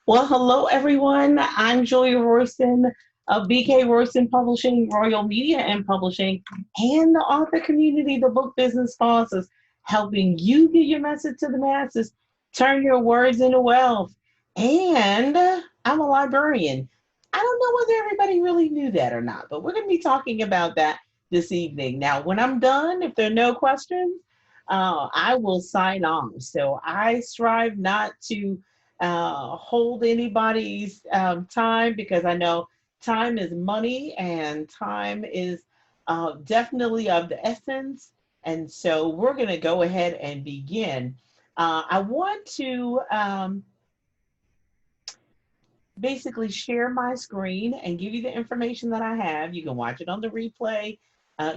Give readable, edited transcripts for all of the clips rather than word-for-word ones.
Well, hello everyone. I'm Julia Royston of BK Royston Publishing, Royal Media and Publishing, and the author community, the book business boss is helping you get your message to the masses, turn your words into wealth. And I'm a librarian. I don't know whether everybody really knew that or not, but we're going to be talking about that this evening. Now, when I'm done, if there are no questions, I will sign off. So I strive not to hold anybody's time because I know time is money and time is definitely of the essence. And so we're going to go ahead and begin. I want to basically share my screen and give you the information that I have. You can watch it on the replay.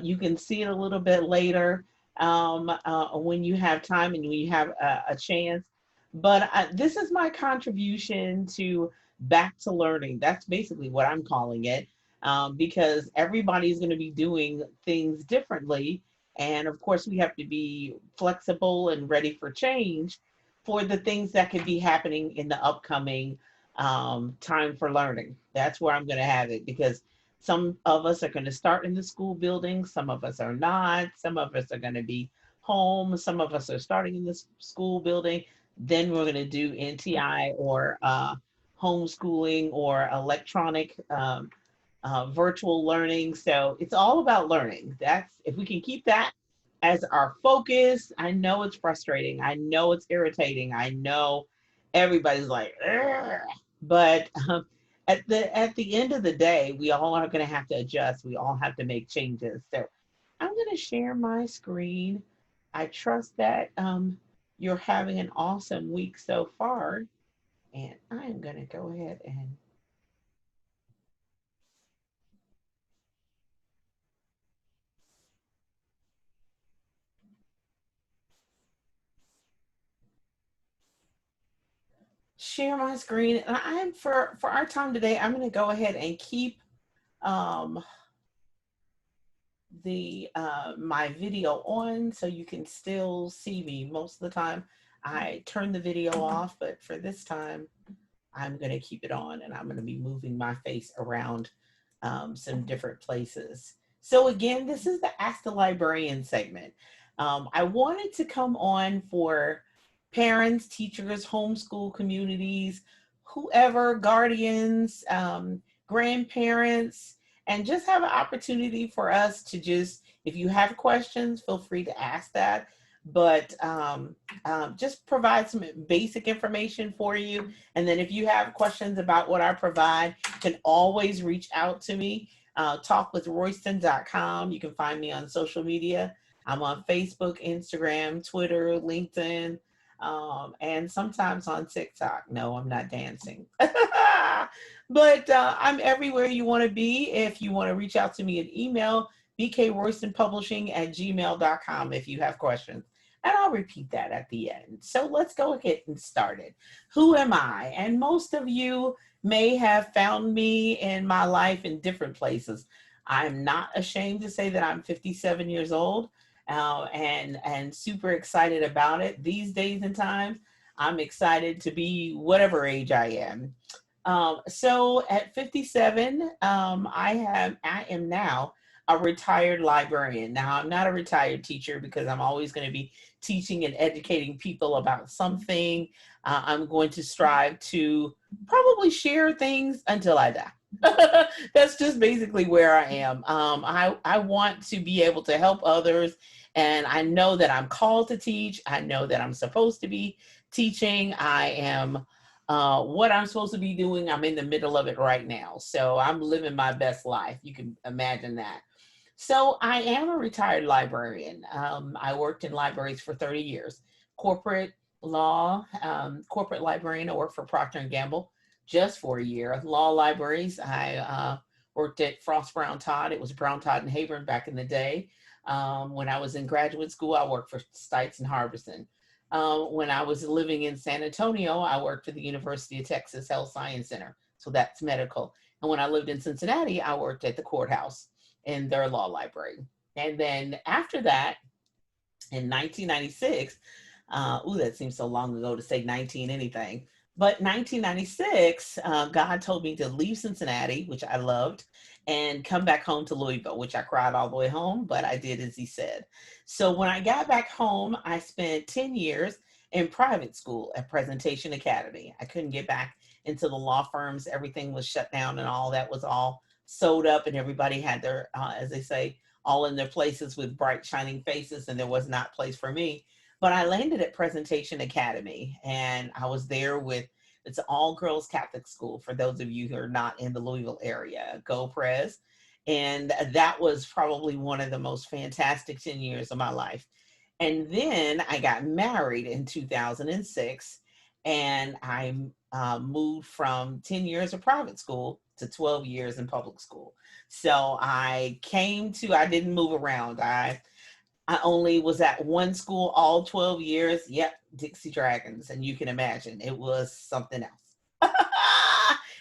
You can see it a little bit later when you have time and when you have a chance. But this is my contribution to back to learning. That's basically what I'm calling it because everybody's going to be doing things differently. And of course, we have to be flexible and ready for change for the things that could be happening in the upcoming time for learning. That's where I'm going to have it because some of us are going to start in the school building, some of us are not, some of us are going to be home, some of us are starting in the school building. Then we're going to do NTI or homeschooling or electronic virtual learning. So it's all about learning. That's if we can keep that as our focus. I know it's frustrating. I know it's irritating. I know everybody's like, "Ugh." But at the end of the day, we all are going to have to adjust. We all have to make changes. So I'm going to share my screen. I trust that you're having an awesome week so far, and I'm going to go ahead and share my screen. And I'm for our time today. I'm going to go ahead and keep um, the my video on so you can still see me. Most of the time I turn the video off, but for this time I'm going to keep it on and I'm going to be moving my face around some different places. So again, this is the Ask the Librarian segment. I wanted to come on for parents, teachers, homeschool communities, whoever, guardians, grandparents, and just have an opportunity for us to just, if you have questions, feel free to ask that. But just provide some basic information for you. And then if you have questions about what I provide, you can always reach out to me. Talkwithroyston.com. You can find me on social media. I'm on Facebook, Instagram, Twitter, LinkedIn, and sometimes on TikTok. No, I'm not dancing. But I'm everywhere you want to be. If you want to reach out to me at email, bkroystonpublishing@gmail.com if you have questions. And I'll repeat that at the end. So let's go ahead and start it. Who am I? And most of you may have found me in my life in different places. I'm not ashamed to say that I'm 57 years old and super excited about it. These days and times, I'm excited to be whatever age I am. So at 57, I am now a retired librarian. Now I'm not a retired teacher because I'm always going to be teaching and educating people about something. I'm going to strive to probably share things until I die. That's just basically where I am. I want to be able to help others, and I know that I'm called to teach. I know that I'm supposed to be teaching. I am what I'm supposed to be doing. I'm in the middle of it right now. So I'm living my best life. You can imagine that. So I am a retired librarian. I worked in libraries for 30 years. Corporate law, corporate librarian. I worked for Procter and Gamble just for a year. Law libraries. I worked at Frost Brown Todd. It was Brown Todd and Hayburn back in the day. When I was in graduate school, I worked for Stites and Harbison. When I was living in San Antonio, I worked at the University of Texas Health Science Center. So that's medical. And when I lived in Cincinnati, I worked at the courthouse in their law library. And then after that, in 1996, that seems so long ago to say 19 anything, But 1996, God told me to leave Cincinnati, which I loved, and come back home to Louisville, which I cried all the way home, but I did as he said. So when I got back home, I spent 10 years in private school at Presentation Academy. I couldn't get back into the law firms. Everything was shut down and all that was all sewed up, and everybody had their, as they say, all in their places with bright shining faces, and there was not place for me. But I landed at Presentation Academy, and I was there with, it's an all girls Catholic school for those of you who are not in the Louisville area. Go Pres. And that was probably one of the most fantastic 10 years of my life. And then I got married in 2006, and I moved from 10 years of private school to 12 years in public school. So I didn't move around. I only was at one school all 12 years. Yep, Dixie Dragons. And you can imagine it was something else.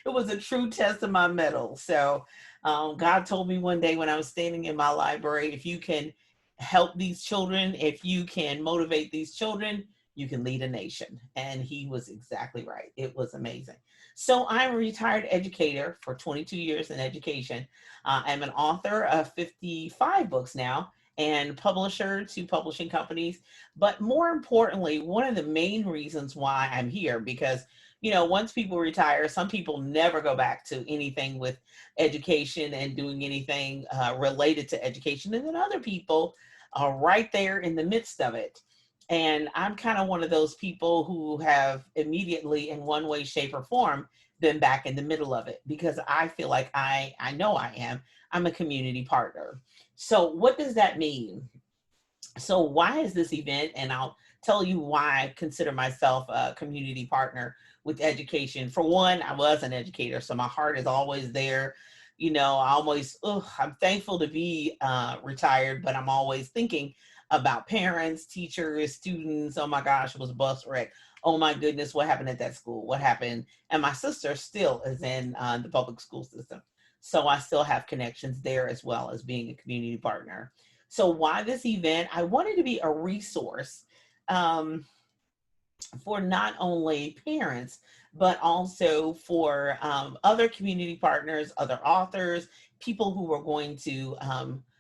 It was a true test of my mettle. So God told me one day when I was standing in my library, if you can help these children, if you can motivate these children, you can lead a nation. And he was exactly right. It was amazing. So I'm a retired educator for 22 years in education. I'm an author of 55 books now, and publisher to publishing companies. But more importantly, one of the main reasons why I'm here, because, you know, once people retire, some people never go back to anything with education and doing anything related to education. And then other people are right there in the midst of it. And I'm kind of one of those people who have immediately, in one way, shape, or form, been back in the middle of it, because I feel like I know I am. I'm a community partner. So what does that mean? So why is this event? And I'll tell you why I consider myself a community partner with education. For one, I was an educator, so my heart is always there. You know, I'm thankful to be retired, but I'm always thinking about parents, teachers, students. Oh my gosh, it was a bus wreck. Oh my goodness, what happened at that school? What happened? And my sister still is in the public school system. So I still have connections there, as well as being a community partner. So why this event? I wanted to be a resource for not only parents, but also for other community partners, other authors, people who are going to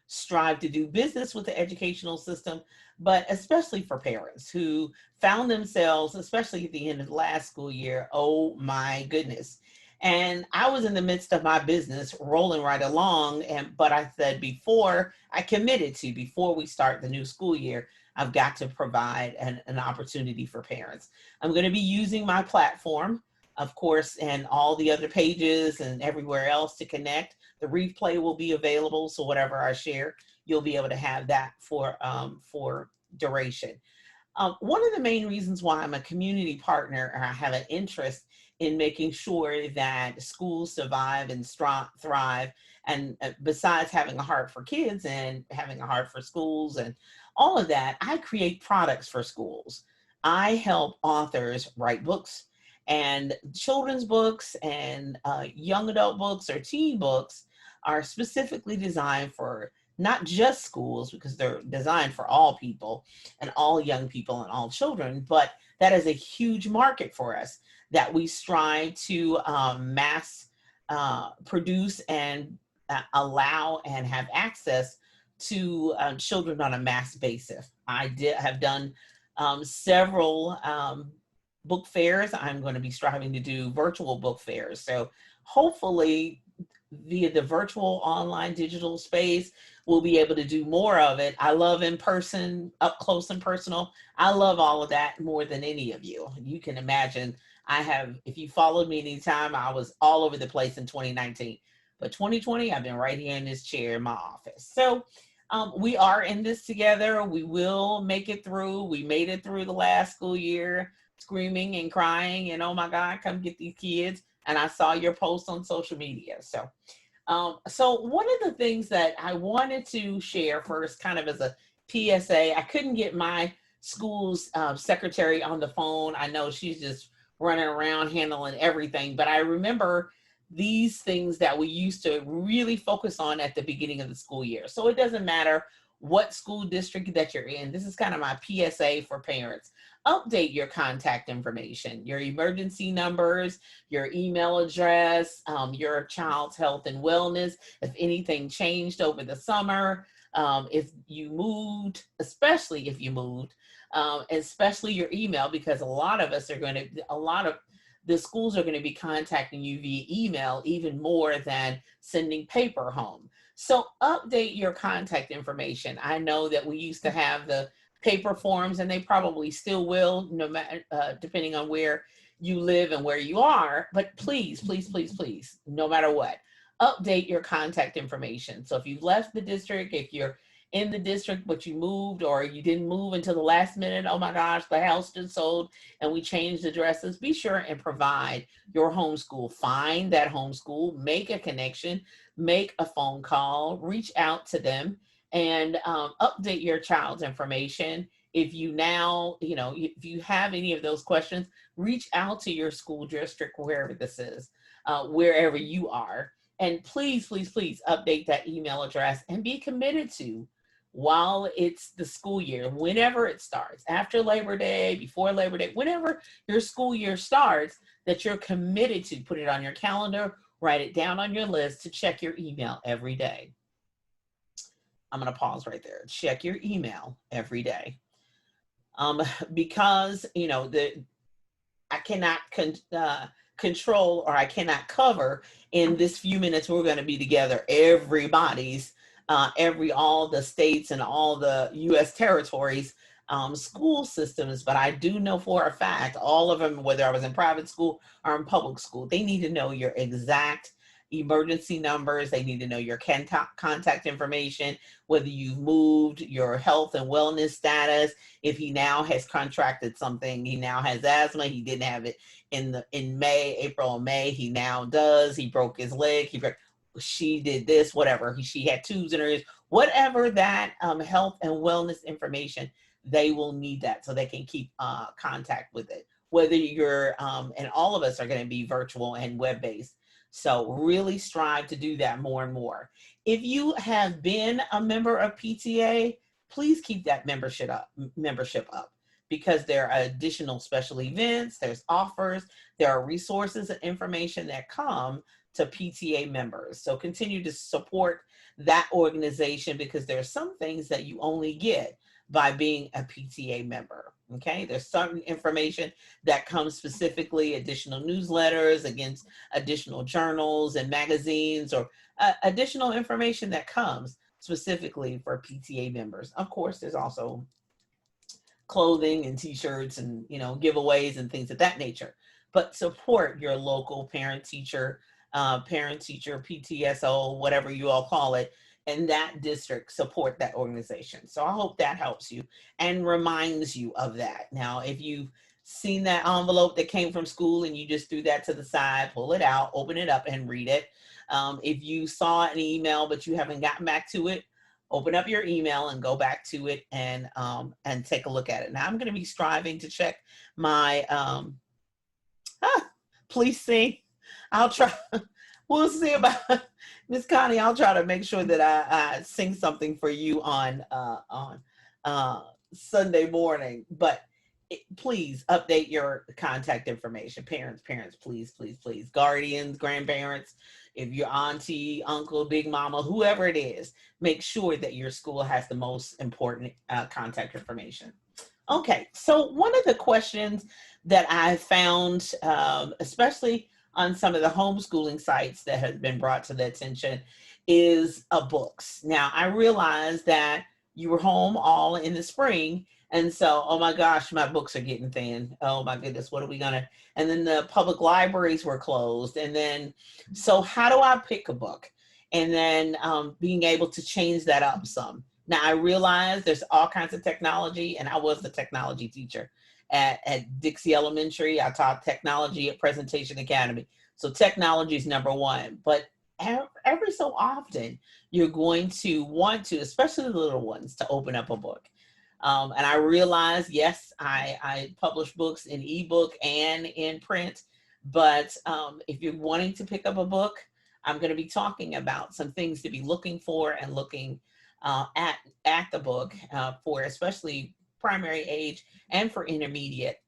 strive to do business with the educational system, but especially for parents who found themselves, especially at the end of the last school year, oh my goodness. And I was in the midst of my business rolling right along. But I said, before we start the new school year, I've got to provide an opportunity for parents. I'm going to be using my platform, of course, and all the other pages and everywhere else to connect. The replay will be available. So whatever I share, you'll be able to have that for duration. One of the main reasons why I'm a community partner, or I have an interest in making sure that schools survive and thrive, and besides having a heart for kids and having a heart for schools and all of that, I create products for schools. I help authors write books, and children's books and young adult books or teen books are specifically designed for not just schools, because they're designed for all people and all young people and all children, but that is a huge market for us that we strive to mass produce and allow and have access to children on a mass basis. I have done several book fairs. I'm going to be striving to do virtual book fairs. So hopefully via the virtual online digital space, we'll be able to do more of it. I love in person, up close and personal. I love all of that more than any of you. You can imagine if you followed me anytime, I was all over the place in 2019. But 2020, I've been right here in this chair in my office. So we are in this together. We will make it through. We made it through the last school year, screaming and crying and, oh my God, come get these kids. And I saw your post on social media. So one of the things that I wanted to share first, kind of as a PSA, I couldn't get my school's secretary on the phone. I know she's just running around handling everything, but I remember these things that we used to really focus on at the beginning of the school year. So it doesn't matter what school district that you're in. This is kind of my PSA for parents. update your contact information, your emergency numbers, your email address, your child's health and wellness, if anything changed over the summer, if you moved, especially if you moved, especially your email, because a lot of the schools are going to be contacting you via email even more than sending paper home. So update your contact information. I know that we used to have the paper forms, and they probably still will, no matter, depending on where you live and where you are, but please, please, please, please, no matter what, update your contact information. So if you've left the district, if you're in the district but you moved, or you didn't move until the last minute, oh my gosh, the house just sold and we changed addresses, be sure and provide your homeschool. Find that homeschool, make a connection, make a phone call, reach out to them, and update your child's information. If you now, if you have any of those questions, reach out to your school district, wherever this is, wherever you are. And please, please, please update that email address and be committed to, while it's the school year, whenever it starts, after Labor Day, before Labor Day, whenever your school year starts, that you're committed to put it on your calendar, write it down on your list to check your email every day. I'm going to pause right there. Check your email every day. Because, I cannot control, or I cannot cover in this few minutes we're going to be together everybody's, all the states and all the U.S. territories school systems, but I do know for a fact all of them, whether I was in private school or in public school, they need to know your exact emergency numbers. They need to know your contact information, whether you've moved, your health and wellness status. If he now has contracted something, he now has asthma, he didn't have it in April or May, he now does. He broke his leg, she did this, whatever. She had tubes in her ears, whatever that health and wellness information, they will need that so they can keep contact with it. Whether you're, and all of us are going to be virtual and web-based. So really strive to do that more and more. If you have been a member of PTA, please keep that membership up, because there are additional special events, there's offers, there are resources and information that come to PTA members. So continue to support that organization, because there are some things that you only get by being a PTA member. Okay, there's certain information that comes specifically, additional newsletters, against additional journals and magazines, or additional information that comes specifically for PTA members. Of course, there's also clothing and t-shirts and giveaways and things of that nature. But support your local parent-teacher, PTSO, whatever you all call it, in that district. Support that organization. So I hope that helps you and reminds you of that. Now, if you've seen that envelope that came from school and you just threw that to the side, pull it out, open it up and read it. If you saw an email but you haven't gotten back to it, open up your email and go back to it and take a look at it. Now, I'm going to be striving to check my, please see. I'll try. We'll see about Miss Connie. I'll try to make sure that I sing something for you on Sunday morning. But please update your contact information. Parents, please, please, please. Guardians, grandparents, if your auntie, uncle, big mama, whoever it is, make sure that your school has the most important contact information. Okay, so one of the questions that I found, especially on some of the homeschooling sites that has been brought to the attention, is books. Now, I realized that you were home all in the spring, and so, oh my gosh, my books are getting thin. Oh my goodness, what are we gonna, and then the public libraries were closed, and then, so how do I pick a book? And then being able to change that up some. Now, I realize there's all kinds of technology, and I was the technology teacher at Dixie Elementary. I taught technology at Presentation Academy. So technology is number one, but every so often you're going to want to, especially the little ones, to open up a book. And I realize, yes, I publish books in ebook and in print, but if you're wanting to pick up a book, I'm going to be talking about some things to be looking for and looking at the book for especially primary age and for intermediate,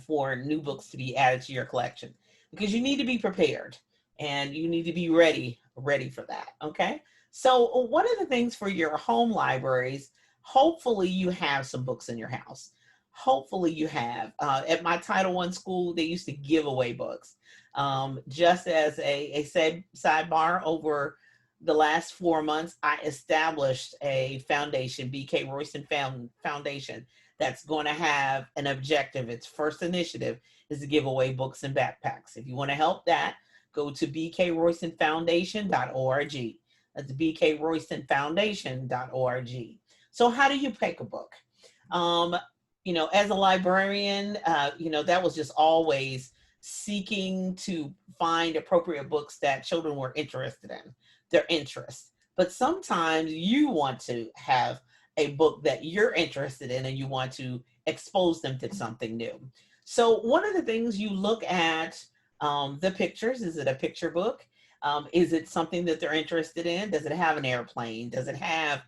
for new books to be added to your collection, because you need to be prepared and you need to be ready for that. Okay. So one of the things for your home libraries, hopefully you have some books in your house. Hopefully you have. At my Title I school, they used to give away books. Just as a sidebar, over the last 4 months, I established a foundation, BK Royston Foundation, that's going to have an objective. Its first initiative is to give away books and backpacks. If you want to help that, go to bkroystonfoundation.org. That's bkroystonfoundation.org. So how do you pick a book? As a librarian, that was just always seeking to find appropriate books that children were interested in, their interests. But sometimes you want to have a book that you're interested in and you want to expose them to something new. So one of the things you look at, the pictures. Is it a picture book? Is it something that they're interested in? Does it have an airplane? Does it have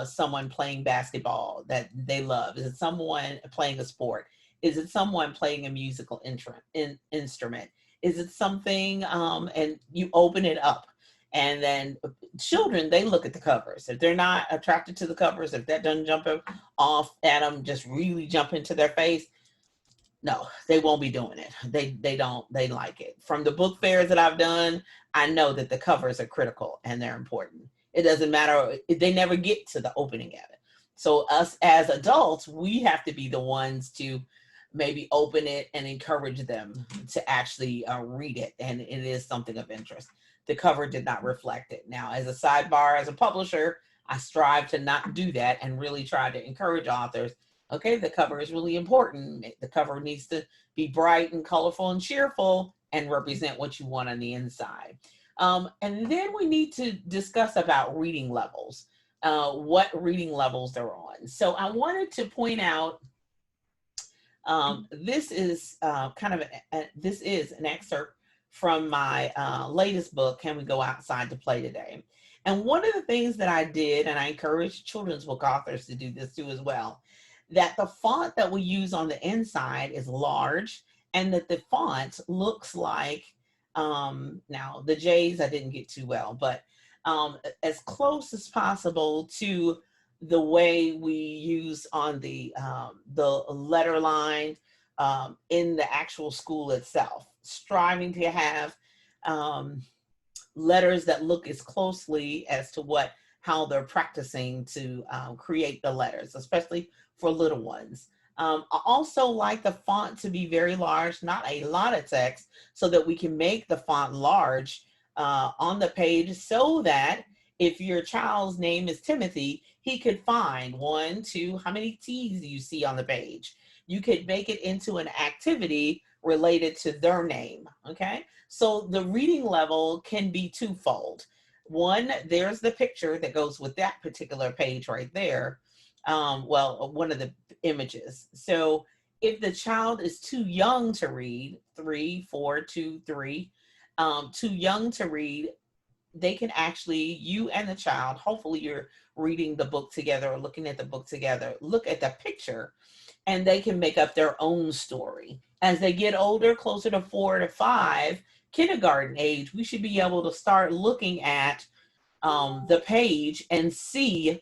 someone playing basketball that they love? Is it someone playing a sport? Is it someone playing a musical instrument? Is it something, and you open it up, and then children, they look at the covers. If they're not attracted to the covers, if that doesn't jump off at them, just really jump into their face, no, they won't be doing it. They like it. From the book fairs that I've done, I know that the covers are critical and they're important. It doesn't matter, they never get to the opening of it. So us as adults, we have to be the ones to maybe open it and encourage them to actually read it. And it is something of interest. The cover did not reflect it. Now, as a sidebar, as a publisher, I strive to not do that and really try to encourage authors. Okay, the cover is really important. The cover needs to be bright and colorful and cheerful and represent what you want on the inside. And then we need to discuss about reading levels, what reading levels they're on. So I wanted to point out, this is this is an excerpt from my latest book, Can We Go Outside to Play Today? And one of the things that I did, and I encourage children's book authors to do this too as well, that the font that we use on the inside is large, and that the font looks like, now the J's I didn't get too well, but as close as possible to the way we use on the letter line in the actual school itself, striving to have letters that look as closely as to how they're practicing to create the letters, especially for little ones. I also like the font to be very large, not a lot of text, so that we can make the font large on the page, so that if your child's name is Timothy, he could find 1, 2, how many T's do you see on the page? You could make it into an activity related to their name, okay? So the reading level can be twofold. One, there's the picture that goes with that particular page right there. One of the images. So if the child is too young to read, 3, 4, 2, 3, too young to read, they can actually, you and the child, hopefully you're reading the book together or looking at the book together, look at the picture, and they can make up their own story. As they get older, closer to 4 to 5, kindergarten age, we should be able to start looking at the page and see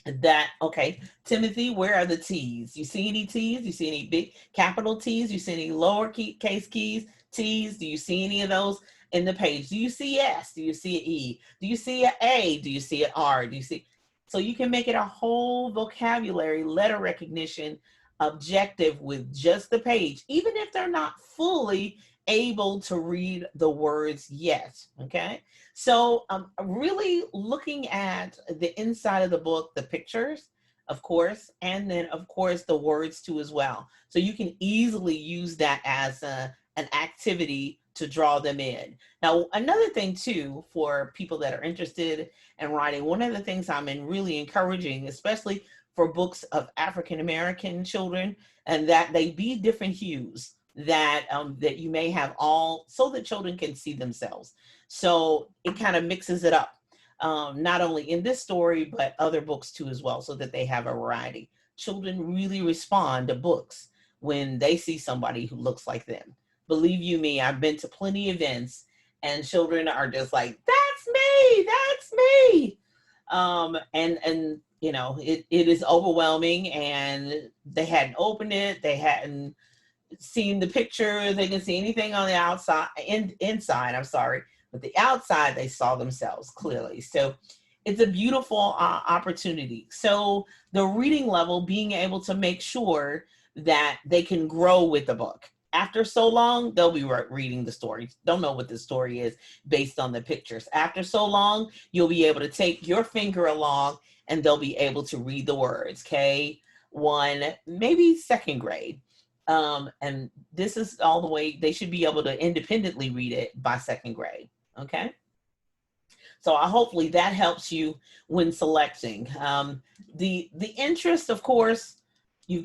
that, okay, Timothy, where are the T's? You see any T's? You see any big capital T's? You see any lowercase keys, T's? Do you see any of those in the page? Do you see S? Do you see an E? Do you see an A? Do you see an R? Do you see? So you can make it a whole vocabulary, letter recognition objective with just the page, even if they're not fully able to read the words yet, okay? So really looking at the inside of the book, the pictures, of course, and then of course the words too as well. So you can easily use that as an activity to draw them in. Now, another thing too, for people that are interested in writing, one of the things I'm really encouraging, especially for books of African-American children, and that they be different hues, that that you may have all, so that children can see themselves. So it kind of mixes it up. not only in this story, but other books too as well, so that they have a variety. Children really respond to books when they see somebody who looks like them. Believe you me, I've been to plenty of events and children are just like, that's me, that's me. And you know, it is overwhelming, and they hadn't opened it, they hadn't seen the picture, they didn't see anything on the outside, inside, I'm sorry, but the outside they saw themselves clearly. So it's a beautiful opportunity. So the reading level, being able to make sure that they can grow with the book. After so long, they'll be reading the story. Don't know what the story is based on the pictures. After so long, you'll be able to take your finger along and they'll be able to read the words. K1, maybe second grade. And this is all the way, they should be able to independently read it by second grade. Okay. So hopefully that helps you when selecting. The interest, of course, you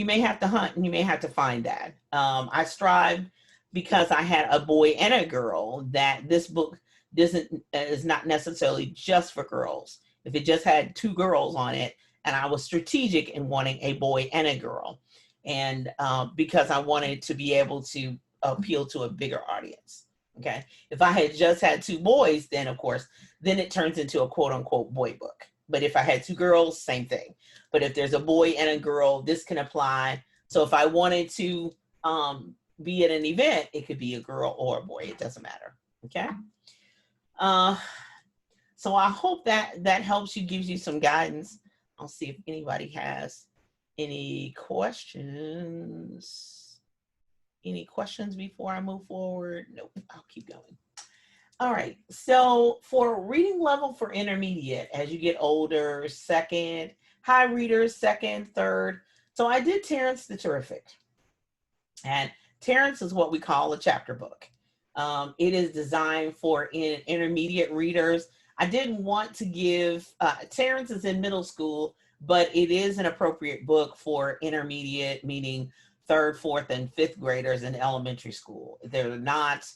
may have to hunt and you may have to find that. I strive, because I had a boy and a girl, that this book is not necessarily just for girls. If it just had 2 girls on it, and I was strategic in wanting a boy and a girl, and because I wanted to be able to appeal to a bigger audience. Okay. If I had just had 2 boys, then of course, then it turns into a quote unquote boy book. But if I had 2 girls, same thing. But if there's a boy and a girl, this can apply. So if I wanted to be at an event, it could be a girl or a boy. It doesn't matter. Okay. So I hope that helps you, gives you some guidance. I'll see if anybody has any questions. Any questions before I move forward? Nope, I'll keep going. All right, so for reading level for intermediate, as you get older, second, high readers, second, third. So I did Terrence the Terrific. And Terrence is what we call a chapter book. It is designed for intermediate readers. I didn't want to give, Terrence is in middle school, but it is an appropriate book for intermediate, meaning 3rd, 4th, and 5th graders in elementary school. They're not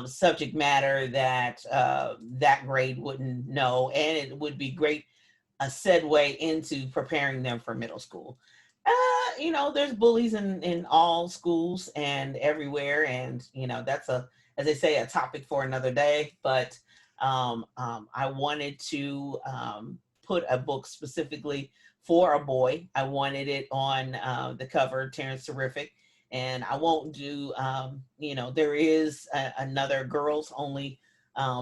subject matter that that grade wouldn't know, and it would be great a segue into preparing them for middle school. You know, there's bullies in all schools and everywhere, and you know, that's as they say, a topic for another day. But I wanted to put a book specifically for a boy. I wanted it on the cover, Terrence Terrific. And I won't do, you know, there is another girls only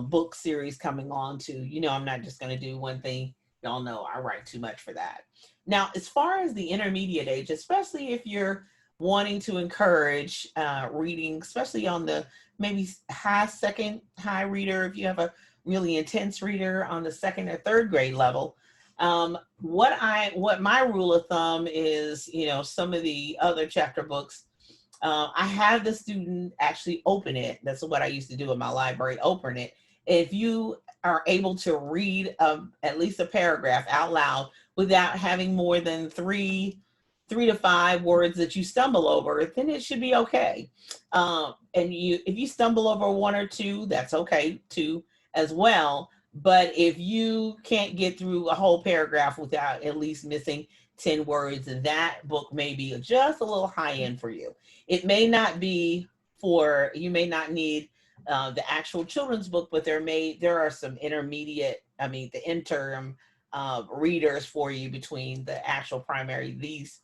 book series coming on too. You know, I'm not just going to do one thing. Y'all know I write too much for that. Now, as far as the intermediate age, especially if you're wanting to encourage reading, especially on the maybe high reader, if you have a really intense reader on the 2nd or 3rd grade level, what my rule of thumb is, you know, some of the other chapter books, I have the student actually open it. That's what I used to do in my library, open it. If you are able to read at least a paragraph out loud without having more than 3 to 5 words that you stumble over, then it should be okay. And if you stumble over 1 or 2, that's okay too as well. But if you can't get through a whole paragraph without at least missing 10 words, that book may be just a little high end for you. It may not be you may not need the actual children's book, but there are some intermediate, the interim readers for you between the actual primary, these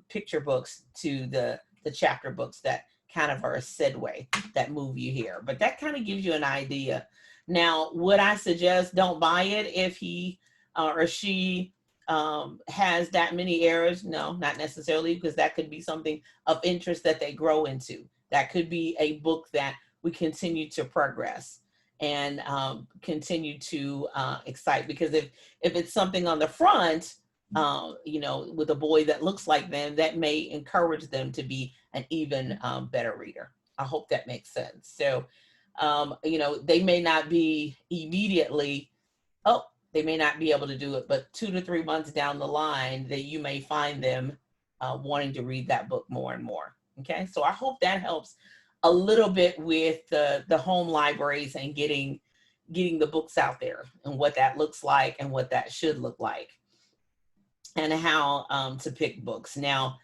picture books to the chapter books that kind of are a segue that move you here. But that kind of gives you an idea. Now, would I suggest don't buy it if he or she has that many errors? No, not necessarily, because that could be something of interest that they grow into. That could be a book that we continue to progress and continue to excite. Because if it's something on the front, you know, with a boy that looks like them, that may encourage them to be an even better reader. I hope that makes sense. So, you know, they may not be immediately, they may not be able to do it, but 2 to 3 months down the line, that you may find them wanting to read that book more and more. Okay, so I hope that helps a little bit with the home libraries and getting getting the books out there and what that looks like and what that should look like, and how to pick books. Now,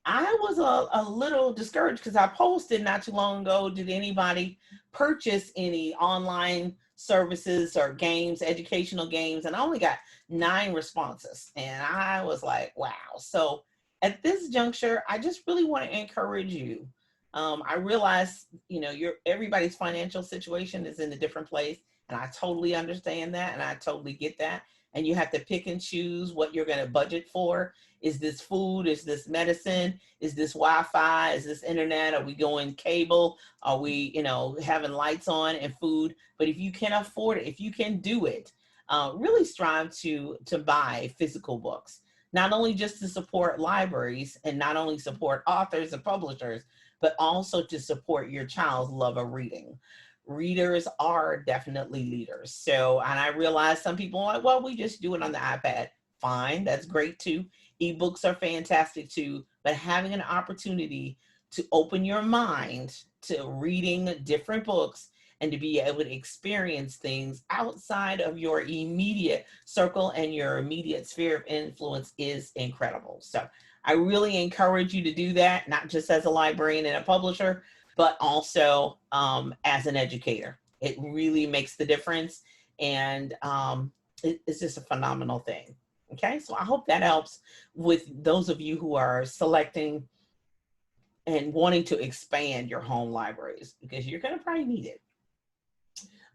I was a little discouraged because I posted not too long ago, did anybody purchase any online services or games, educational games? And I only got 9 responses. And I was like, wow. So at this juncture, I just really want to encourage you. I realize, everybody's financial situation is in a different place. And I totally understand that. And I totally get that. And you have to pick and choose what you're going to budget for. Is this food? Is this medicine? Is this Wi-Fi? Is this internet? Are we going cable? Are we, having lights on and food? But if you can afford it, if you can do it, really strive to buy physical books, not only just to support libraries and not only support authors and publishers, but also to support your child's love of reading. Readers are definitely leaders. So, and I realize some people are like, well, we just do it on the iPad. Fine, that's great too. Ebooks are fantastic too, but having an opportunity to open your mind to reading different books and to be able to experience things outside of your immediate circle and your immediate sphere of influence is incredible. So I really encourage you to do that, not just as a librarian and a publisher, but also as an educator. It really makes the difference, and it's just a phenomenal thing. Okay, so I hope that helps with those of you who are selecting and wanting to expand your home libraries, because you're going to probably need it.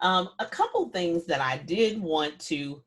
A couple things that I did want to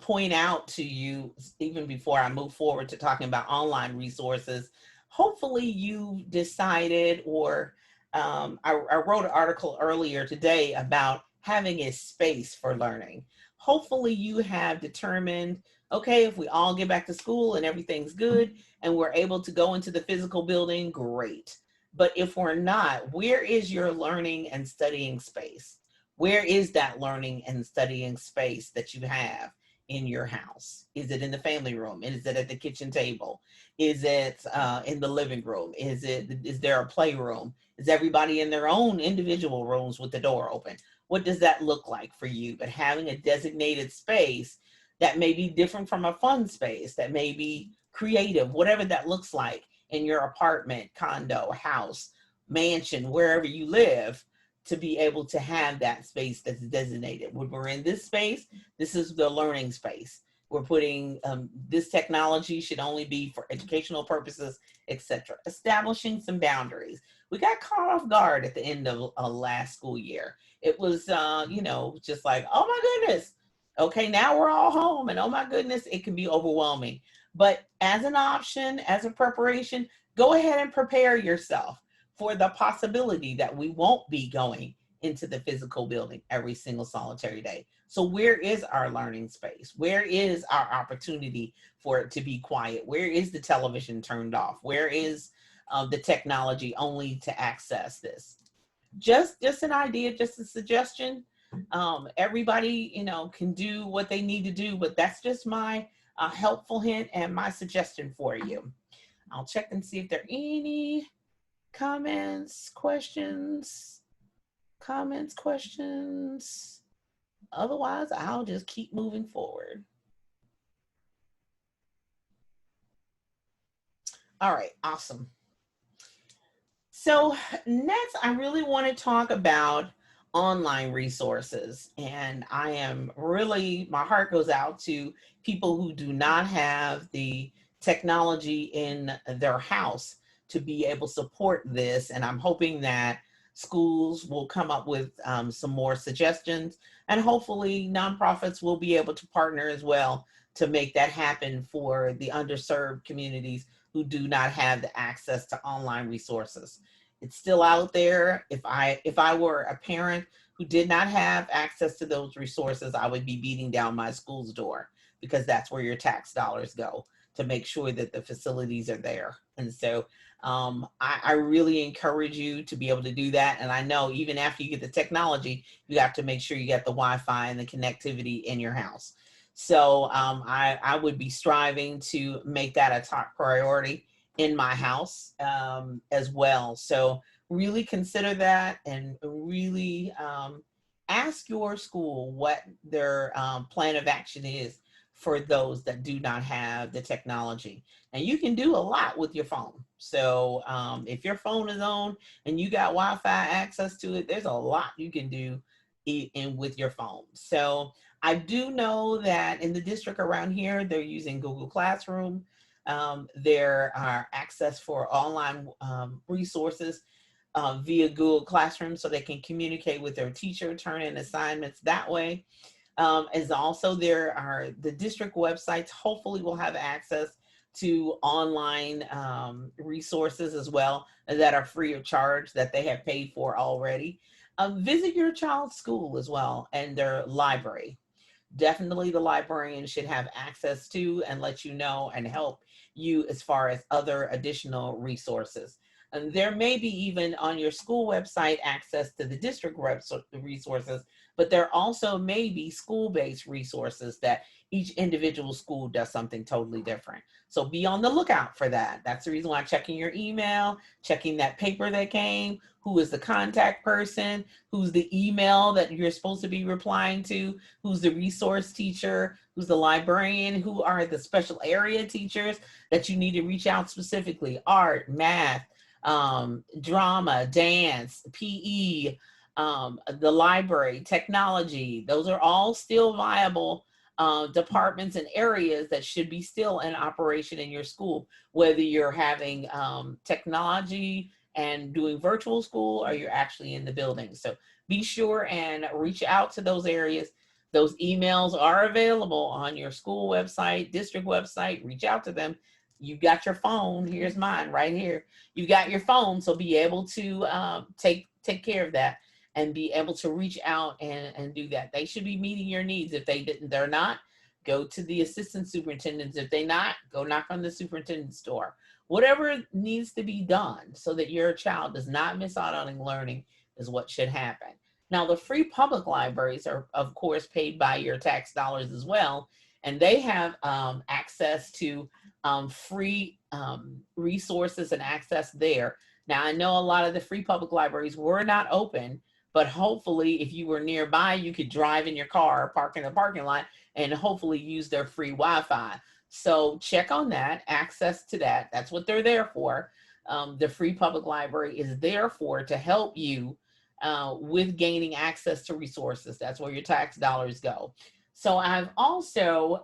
point out to you, even before I move forward to talking about online resources. Hopefully you decided, or I wrote an article earlier today about having a space for learning. Hopefully you have determined, okay, if we all get back to school and everything's good and we're able to go into the physical building, great. But if we're not, where is your learning and studying space? Where is that learning and studying space that you have in your house? Is it in the family room? Is it at the kitchen table? Is it in the living room? Is there a playroom? Is everybody in their own individual rooms with the door open? What does that look like for you? But having a designated space that may be different from a fun space, that may be creative, whatever that looks like in your apartment, condo, house, mansion, wherever you live, to be able to have that space that's designated. When we're in this space, this is the learning space. We're putting this technology should only be for educational purposes, etc. Establishing some boundaries. We got caught off guard at the end of last school year. It was, just like, oh my goodness. Okay, now we're all home, and oh my goodness, it can be overwhelming. But as an option, as a preparation, go ahead and prepare yourself for the possibility that we won't be going into the physical building every single solitary day. So where is our learning space? Where is our opportunity for it to be quiet? Where is the television turned off? Where is the technology only to access this? Just an idea, just a suggestion. Everybody, can do what they need to do, but that's just my helpful hint and my suggestion for you. I'll check and see if there are any comments, questions. Otherwise, I'll just keep moving forward. All right, awesome. So next, I really want to talk about online resources. And I am really, my heart goes out to people who do not have the technology in their house to be able to support this. And I'm hoping that schools will come up with some more suggestions, and hopefully nonprofits will be able to partner as well to make that happen for the underserved communities who do not have the access to online resources. It's still out there. If I were a parent who did not have access to those resources, I would be beating down my school's door, because that's where your tax dollars go, to make sure that the facilities are there. And so I really encourage you to be able to do that. And I know even after you get the technology, you have to make sure you get the Wi-Fi and the connectivity in your house. So I would be striving to make that a top priority in my house as well. So really consider that, and really ask your school what their plan of action is for those that do not have the technology. And you can do a lot with your phone. So if your phone is on and you got Wi-Fi access to it, there's a lot you can do in with your phone. So I do know that in the district around here, they're using Google Classroom. There are access for online resources via Google Classroom, so they can communicate with their teacher, turn in assignments that way. As also there are the district websites, hopefully will have access to online resources as well that are free of charge that they have paid for already. Visit your child's school as well and their library. Definitely the librarian should have access to and let you know and help you as far as other additional resources. And there may be even on your school website access to the district resources, but there also may be school-based resources that each individual school does something totally different. So be on the lookout for that. That's the reason why checking your email, checking that paper that came, who is the contact person, who's the email that you're supposed to be replying to, who's the resource teacher, who's the librarian, who are the special area teachers that you need to reach out specifically, art, math, drama, dance, PE, the library, technology. Those are all still viable departments and areas that should be still in operation in your school, whether you're having technology and doing virtual school or you're actually in the building. So be sure and reach out to those areas. Those emails are available on your school website, district website. Reach out to them. You've got your phone. Here's mine right here. You got your phone, so be able to take care of that and be able to reach out and do that. They should be meeting your needs. If they're not, go to the assistant superintendents. If they're not, go knock on the superintendent's door. Whatever needs to be done so that your child does not miss out on learning is what should happen. Now, the free public libraries are, of course, paid by your tax dollars as well, and they have access to free resources and access there. Now, I know a lot of the free public libraries were not open, but hopefully if you were nearby, you could drive in your car, park in the parking lot, and hopefully use their free Wi-Fi. So check on that, access to that. That's what they're there for. The free public library is there for to help you with gaining access to resources. That's where your tax dollars go. So I've also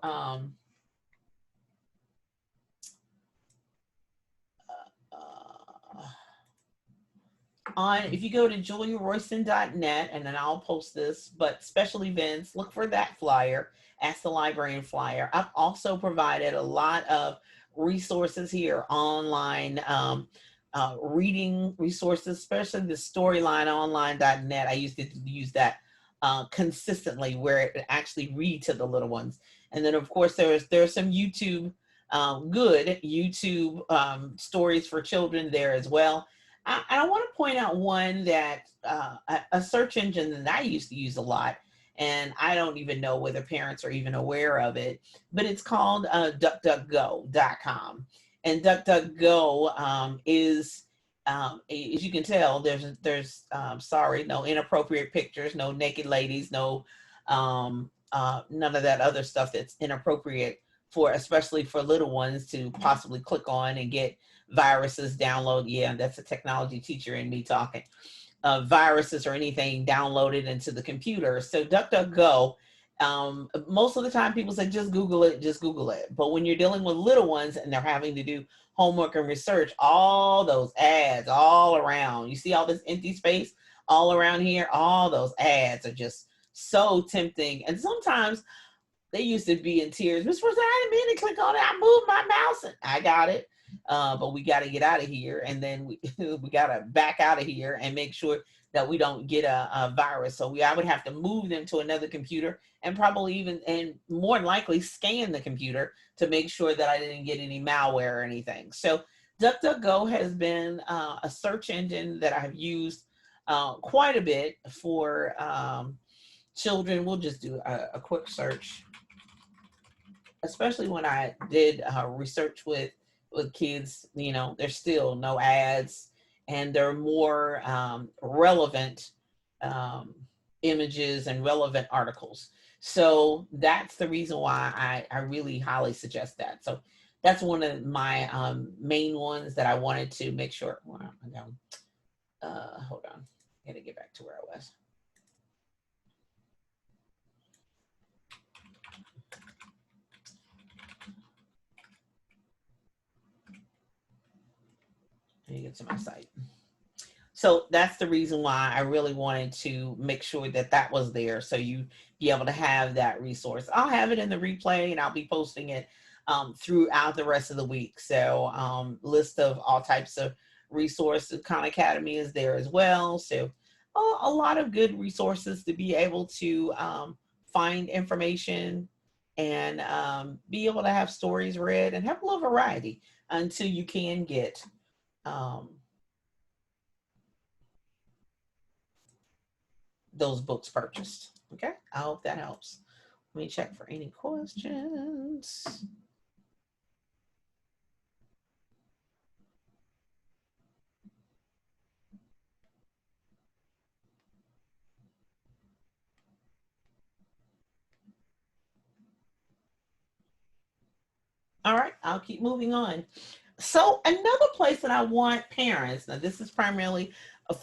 if you go to juliaroyston.net, and then I'll post this, but special events, look for that flyer, Ask the Librarian flyer. I've also provided a lot of resources here, online reading resources, especially the storylineonline.net. I used to use that consistently, where it actually read to the little ones. And then of course there's some YouTube, good YouTube stories for children there as well. I want to point out one that a search engine that I used to use a lot, and I don't even know whether parents are even aware of it, but it's called DuckDuckGo.com. And DuckDuckGo is, as you can tell, there's sorry, no inappropriate pictures, no naked ladies, no none of that other stuff that's inappropriate for, especially for little ones to possibly click on and get viruses download. Yeah, that's a technology teacher in me talking. Viruses or anything downloaded into the computer. So DuckDuckGo, most of the time people say just Google it, just Google it. But when you're dealing with little ones and they're having to do homework and research, all those ads all around, you see all this empty space all around here, all those ads are just so tempting. And sometimes they used to be in tears. Miss Royston, I didn't mean to click on it. I moved my mouse and I got it. But we got to get out of here, and then we got to back out of here and make sure that we don't get a virus. So I would have to move them to another computer and probably even, and more than likely, scan the computer to make sure that I didn't get any malware or anything. So DuckDuckGo has been a search engine that I've used quite a bit for children. We'll just do a quick search, especially when I did research with kids. You know, there's still no ads, and they're more relevant images and relevant articles. So that's the reason why I really highly suggest that. So that's one of my main ones that I wanted to make sure. Hold on. I gotta get back to where I was. Let me get to my site. So that's the reason why I really wanted to make sure that that was there, so you be able to have that resource. I'll have it in the replay, and I'll be posting it throughout the rest of the week. So list of all types of resources. Khan Academy is there as well. So a lot of good resources to be able to find information and be able to have stories read and have a little variety until you can get those books purchased. Okay, I hope that helps. Let me check for any questions. All right, I'll keep moving on. So another place that I want parents, now this is primarily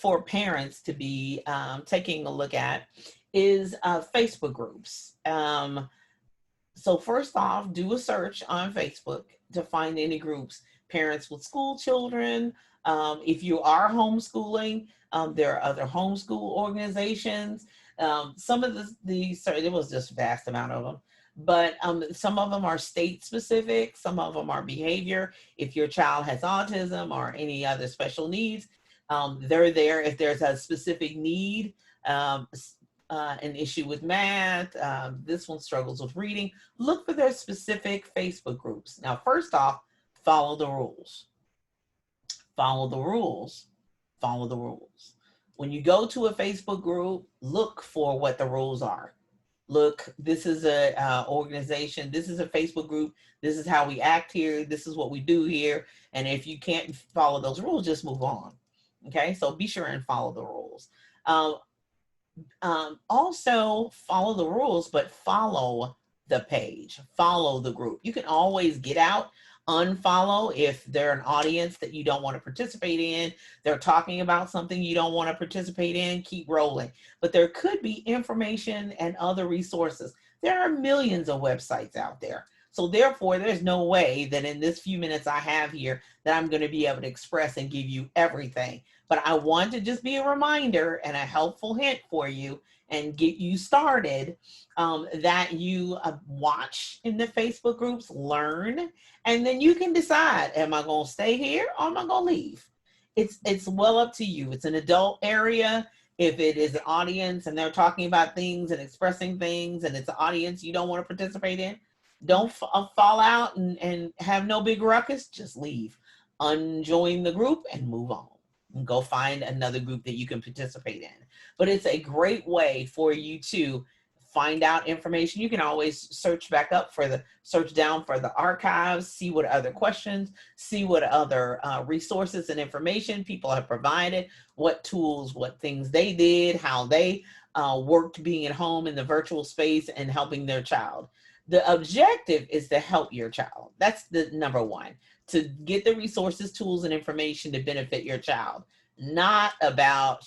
for parents to be taking a look at, is Facebook groups. So first off, do a search on Facebook to find any groups, parents with school children. If you are homeschooling, there are other homeschool organizations. Some of sorry, there was just a vast amount of them, but some of them are state specific, some of them are behavior. If your child has autism or any other special needs, they're there. If there's a specific need, an issue with math, this one struggles with reading, look for their specific Facebook groups. Now, first off, follow the rules. Follow the rules. Follow the rules. When you go to a Facebook group, look for what the rules are. Look, this is a organization, this is a Facebook group, this is how we act here, this is what we do here, and if you can't follow those rules, just move on. Okay, so be sure and follow the rules. Also follow the rules, but follow the page, follow the group. You can always get out, unfollow if they're an audience that you don't want to participate in, they're talking about something you don't want to participate in, keep rolling. But there could be information and other resources. There are millions of websites out there. So therefore, there's no way that in this few minutes I have here that I'm going to be able to express and give you everything. But I want to just be a reminder and a helpful hint for you and get you started, that you watch in the Facebook groups, learn, and then you can decide, am I going to stay here or am I going to leave? It's well up to you. It's an adult area. If it is an audience and they're talking about things and expressing things and it's an audience you don't want to participate in, don't fall out and have no big ruckus, just leave. Unjoin the group and move on. And go find another group that you can participate in. But it's a great way for you to find out information. You can always search back up search down for the archives, see what other questions, see what other resources and information people have provided, what tools, what things they did, how they worked being at home in the virtual space and helping their child. The objective is to help your child. That's the number one, to get the resources, tools, and information to benefit your child. Not about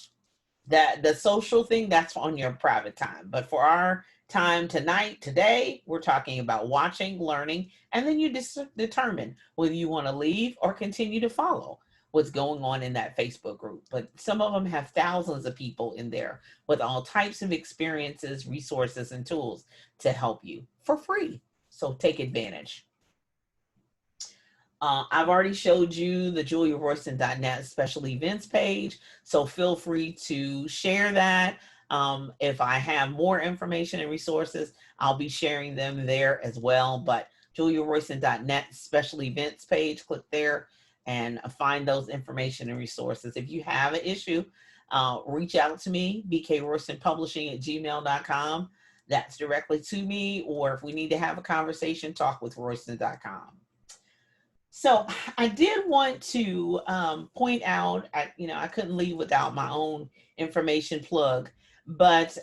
that, the social thing, that's on your private time. But for our time tonight, today, we're talking about watching, learning, and then you determine whether you want to leave or continue to follow what's going on in that Facebook group. But some of them have thousands of people in there with all types of experiences, resources, and tools to help you for free. So take advantage. I've already showed you the JuliaRoyston.net special events page, so feel free to share that. If I have more information and resources, I'll be sharing them there as well. But JuliaRoyston.net special events page, click there and find those information and resources. If you have an issue, reach out to me, bkroystonpublishing@gmail.com. That's directly to me, or if we need to have a conversation, talk with Royston.com. So I did want to point out, I couldn't leave without my own information plug. But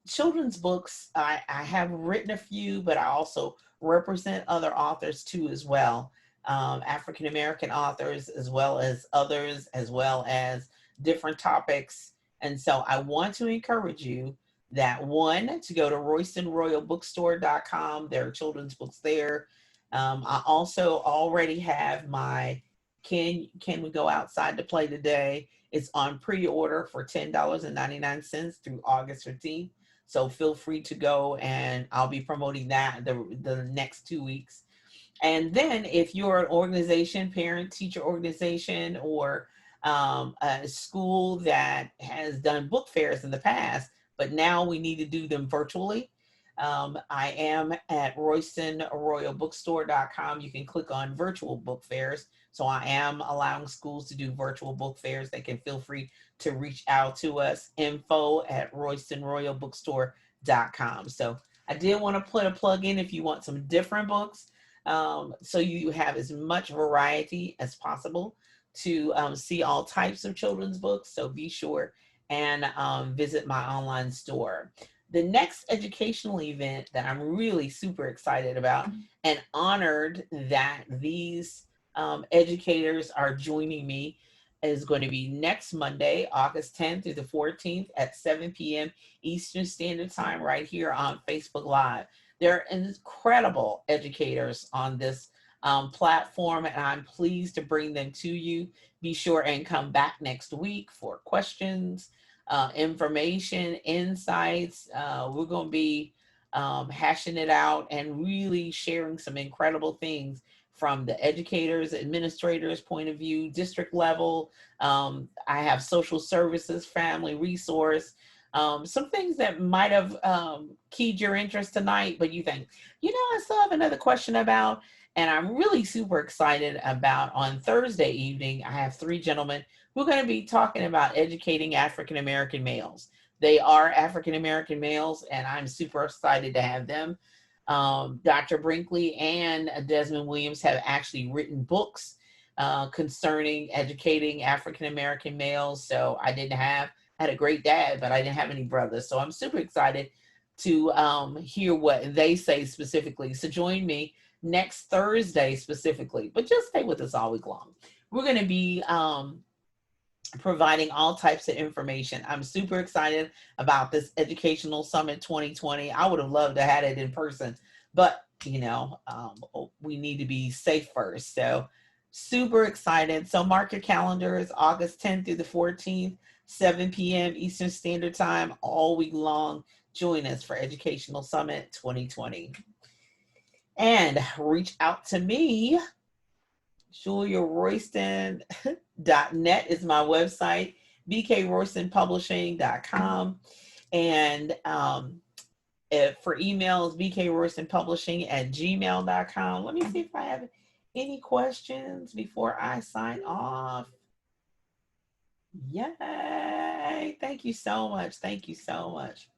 children's books, I have written a few, but I also represent other authors too as well. African American authors as well as others, as well as different topics. And so I want to encourage you that, one, to go to roystonroyalbookstore.com. There are children's books there. I also already have my Can We Go Outside to Play Today? It's on pre-order for $10.99 through August 15th. So feel free to go, and I'll be promoting that the next 2 weeks. And then if you're an organization, parent, teacher organization, or a school that has done book fairs in the past, but now we need to do them virtually, I am at roystonroyalbookstore.com. You can click on virtual book fairs. So I am allowing schools to do virtual book fairs. They can feel free to reach out to us, info@roystonroyalbookstore.com. So I did want to put a plug in if you want some different books, so you have as much variety as possible to see all types of children's books. So be sure and visit my online store. The next educational event that I'm really super excited about and honored that these educators are joining me is going to be next Monday, August 10th through the 14th at 7 p.m. Eastern Standard Time, right here on Facebook Live. There are incredible educators on this platform, and I'm pleased to bring them to you. Be sure and come back next week for questions, information, insights. We're going to be hashing it out and really sharing some incredible things from the educators, administrators' point of view, district level. I have social services, family resource, some things that might have keyed your interest tonight, but you think, I still have another question about. And I'm really super excited about on Thursday evening, I have 3 gentlemen who are going to be talking about educating African American males. They are African American males, and I'm super excited to have them. Dr. Brinkley and Desmond Williams have actually written books concerning educating African American males. So I had a great dad, but I didn't have any brothers. So I'm super excited to hear what they say specifically. So join me next Thursday specifically, but just stay with us all week long. We're going to be providing all types of information. I'm super excited about this Educational Summit 2020. I would have loved to have it in person, but we need to be safe first. So super excited. So mark your calendars, August 10th through the 14th, 7 p.m. Eastern Standard Time, all week long. Join us for Educational Summit 2020. And reach out to me. JuliaRoyston.net is my website, bkroystonpublishing.com. And for emails, bkroystonpublishing@gmail.com. Let me see if I have any questions before I sign off. Yay! Thank you so much. Thank you so much.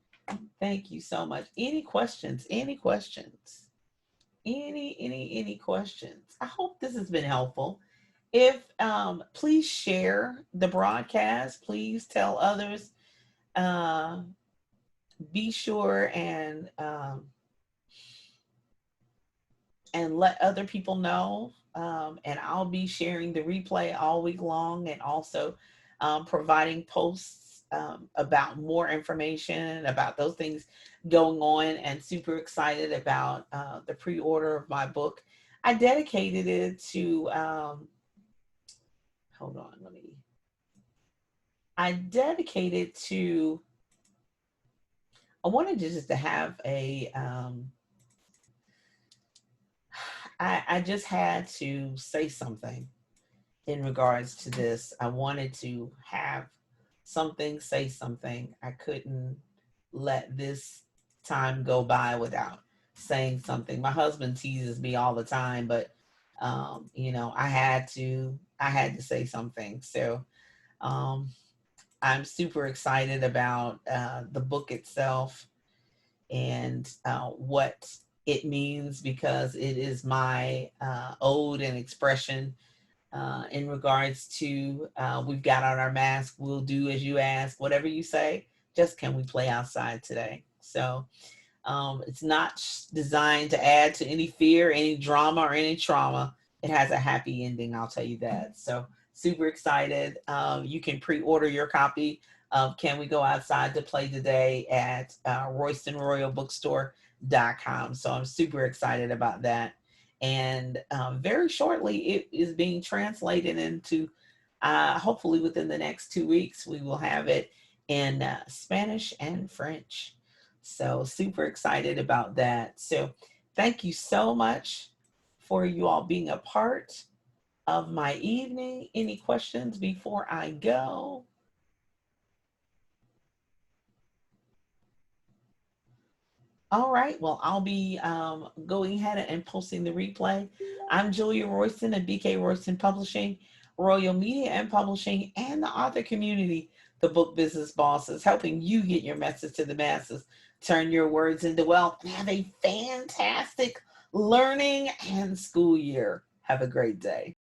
Thank you so much. Any questions? Any questions? Any questions? I hope this has been helpful. If please share the broadcast. Please tell others. Be sure and let other people know. And I'll be sharing the replay all week long, and also providing posts about more information about those things going on, and super excited about the pre-order of my book. I dedicated it to, I wanted just to have I just had to say something in regards to this. I wanted to have something, say something. I couldn't let this time go by without saying something. My husband teases me all the time, but I had to say something. So I'm super excited about the book itself and what it means, because it is my ode and expression in regards to we've got on our mask, we'll do as you ask, whatever you say, just can we play outside today? So it's not designed to add to any fear, any drama, or any trauma. It has a happy ending, I'll tell you that. So super excited. You can pre-order your copy of Can We Go Outside to Play Today at RoystonRoyalBookstore.com. So I'm super excited about that. And very shortly, it is being translated into, hopefully within the next 2 weeks, we will have it in Spanish and French. So super excited about that. So thank you so much for you all being a part of my evening. Any questions before I go? All right, well, I'll be going ahead and posting the replay. I'm Julia Royston of BK Royston Publishing, Royal Media and Publishing, and the author community, the Book Business Bosses, helping you get your message to the masses, turn your words into wealth, and have a fantastic learning and school year. Have a great day.